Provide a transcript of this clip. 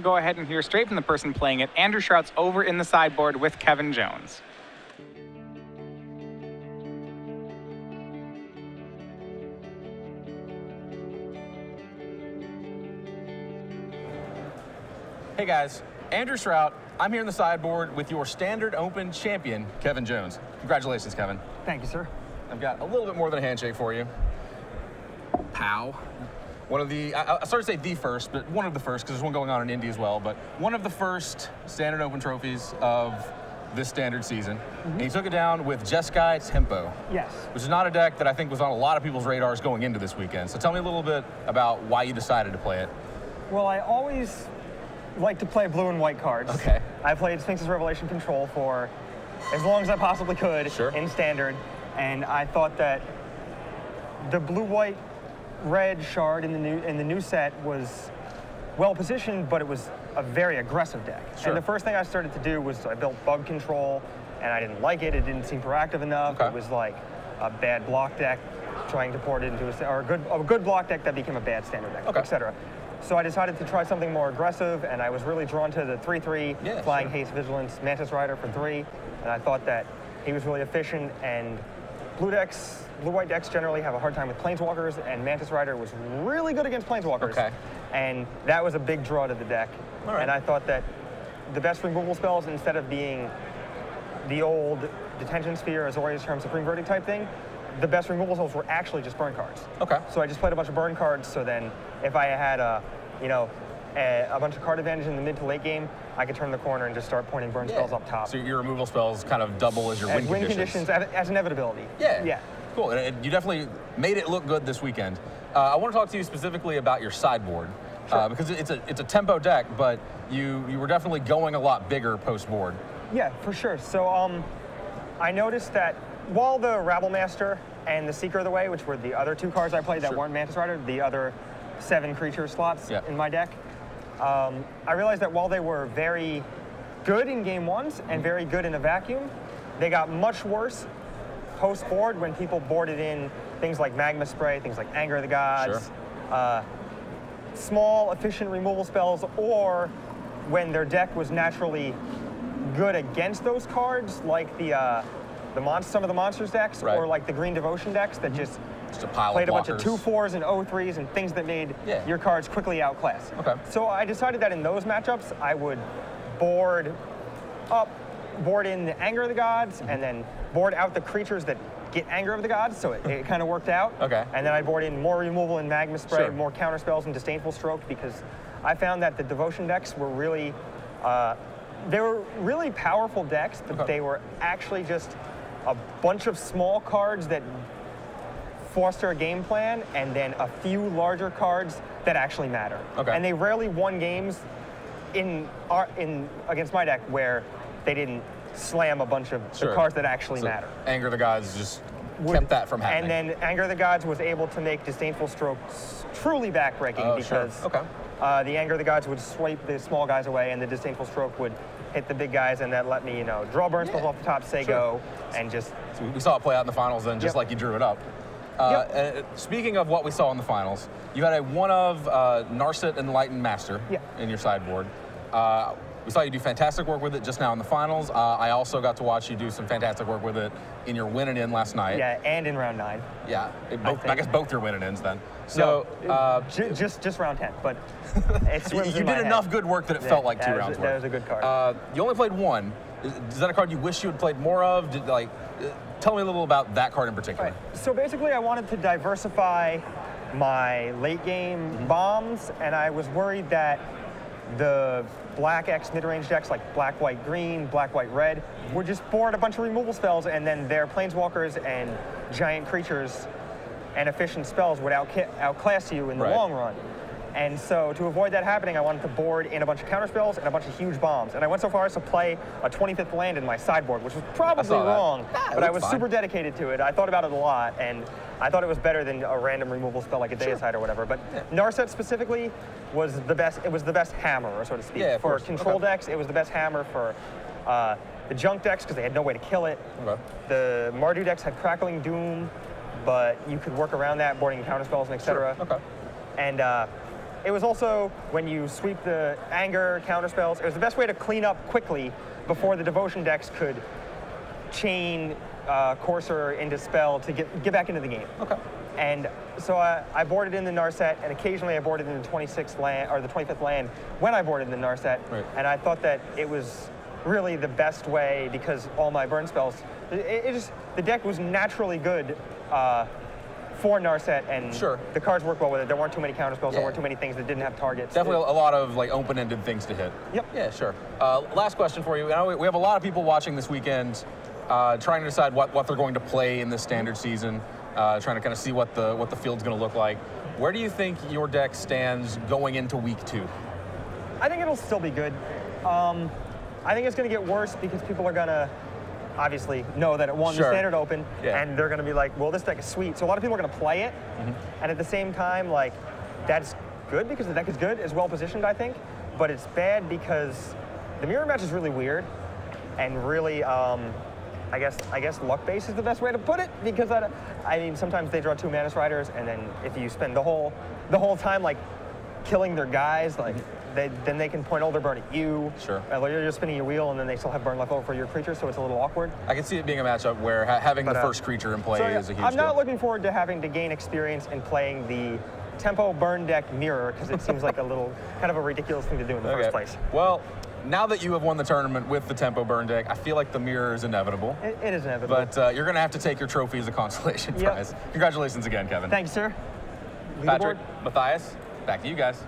Go ahead and hear straight from the person playing it. Andrew Shrout's over in the sideboard with Kevin Jones. Hey guys, Andrew Shrout. I'm here in the sideboard with your Standard Open champion, Kevin Jones. Congratulations, Kevin. Thank you, sir. I've got a little bit more than a handshake for you. Pow. One of the, I started to say the first, but one of the first, because there's one going on in Indy as well, but one of the first Standard Open trophies of this standard season. And you took it down with Jeskai Tempo. Yes. Which is not a deck that I think was on a lot of people's radars going into this weekend. So tell me a little bit about why you decided to play it. Well, I always like to play blue and white cards. Okay. I played Sphinx's Revelation Control for as long as I possibly could in Standard, and I thought that the blue-white red shard in the new set was well positioned, but it was a very aggressive deck. And the first thing I started to do was I built bug control, and I didn't like it. It didn't seem proactive enough. It was like a bad block deck trying to port it into a good block deck that became a bad standard deck, etc. So I decided to try something more aggressive, and I was really drawn to the 3/3 Flying Haste Vigilance Mantis Rider for 3, and I thought that he was really efficient, and blue-white decks generally have a hard time with Planeswalkers, and Mantis Rider was really good against Planeswalkers. And that was a big draw to the deck. And I thought that the best removal spells, instead of being the old Detention Sphere, Azorius Charm, Supreme Verdict type thing, the best removal spells were actually just burn cards. So I just played a bunch of burn cards, so then if I had a bunch of card advantage in the mid to late game, I could turn the corner and just start pointing burn spells up top. So your removal spells kind of double as your win conditions. As inevitability. Yeah. Cool. And you definitely made it look good this weekend. I want to talk to you specifically about your sideboard. Because it's a tempo deck, but you were definitely going a lot bigger post-board. Yeah, for sure. So I noticed that while the Rabblemaster and the Seeker of the Way, which were the other two cards I played that weren't Mantis Rider, the other 7 creature slots in my deck, I realized that while they were very good in game ones and very good in a vacuum, they got much worse post-board when people boarded in things like Magma Spray, things like Anger of the Gods, small, efficient removal spells, or when their deck was naturally good against those cards, like some of the Monsters decks, or like the Green Devotion decks that just played a bunch of 2/4s and 0/3s and things that made your cards quickly outclass. So I decided that in those matchups, I would board in the Anger of the Gods, and then board out the creatures that get Anger of the Gods, so it kind of worked out. And then I board in more removal and Magma Spray, more counter spells and Disdainful Stroke, because I found that the Devotion decks were really, they were really powerful decks, but they were actually just a bunch of small cards that foster a game plan, and then a few larger cards that actually matter. And they rarely won games against my deck where they didn't slam a bunch of the cards that actually matter. Anger of the Gods just kept that from happening. And then Anger of the Gods was able to make Disdainful Strokes truly backbreaking, because the Anger of the Gods would swipe the small guys away, and the Disdainful Stroke would hit the big guys, and that let me, draw burn spells off the top, say go, and just... So we saw it play out in the finals then, just like you drew it up. Speaking of what we saw in the finals, you had a one of Narset Enlightened Master in your sideboard. We saw you do fantastic work with it just now in the finals. I also got to watch you do some fantastic work with it in your win and in last night. Yeah, and in round 9. Yeah, I guess both your win and ins then. So just round 10, but it swims you did enough good work that it felt like 2 rounds worth. That was a good card. You only played 1. Is that a card you wish you had played more of? Tell me a little about that card in particular. So basically, I wanted to diversify my late game bombs, and I was worried that the Black X mid-range decks like Black, White, Green, Black, White, Red would just board a bunch of removal spells, and then their Planeswalkers and giant creatures and efficient spells would outclass you in the long run. And so to avoid that happening, I wanted to board in a bunch of counterspells and a bunch of huge bombs. And I went so far as to play a 25th land in my sideboard, which was probably wrong, but I was super dedicated to it. I thought about it a lot, and I thought it was better than a random removal spell like a Deicide or whatever. But Narset specifically was the best. It was the best hammer, so to speak. For control decks, it was the best hammer. For the junk decks, because they had no way to kill it. The Mardu decks had Crackling Doom, but you could work around that, boarding counterspells and etc. And it was also, when you sweep the anger, counter spells, it was the best way to clean up quickly before the devotion decks could chain Courser into spell to get back into the game. Okay. And so I boarded in the Narset, and occasionally I boarded in the 26th land, or the 25th land when I boarded in the Narset. Right. And I thought that it was really the best way because all my burn spells, the deck was naturally good for Narset, and the cards worked well with it. There weren't too many counter spells, there weren't too many things that didn't have targets. Definitely a lot of like open-ended things to hit. Yep. Yeah, sure. Last question for you. I know we have a lot of people watching this weekend trying to decide what they're going to play in this standard season, trying to kind of see what the field's going to look like. Where do you think your deck stands going into week 2? I think it'll still be good. I think it's going to get worse because people are going to obviously know that it won the Standard Open, and they're going to be like, well, this deck is sweet. So a lot of people are going to play it, and at the same time, like, that's good because the deck is good, is well positioned, I think, but it's bad because the mirror match is really weird, and really, I guess luck base is the best way to put it, because I mean, sometimes they draw 2 Manus Riders, and then if you spend the whole time like killing their guys, like then they can point all their burn at you. Sure. You're just spinning your wheel, and then they still have burn left over for your creature, so it's a little awkward. I can see it being a matchup where having the first creature in play is a huge I'm not deal. looking forward to having to gain experience in playing the tempo burn deck mirror, because it seems like a little kind of a ridiculous thing to do in the first place. Well, now that you have won the tournament with the tempo burn deck, I feel like the mirror is inevitable. It is inevitable. But you're going to have to take your trophy as a consolation prize. Congratulations again, Kevin. Thanks, sir. Patrick, Matthias, back to you guys.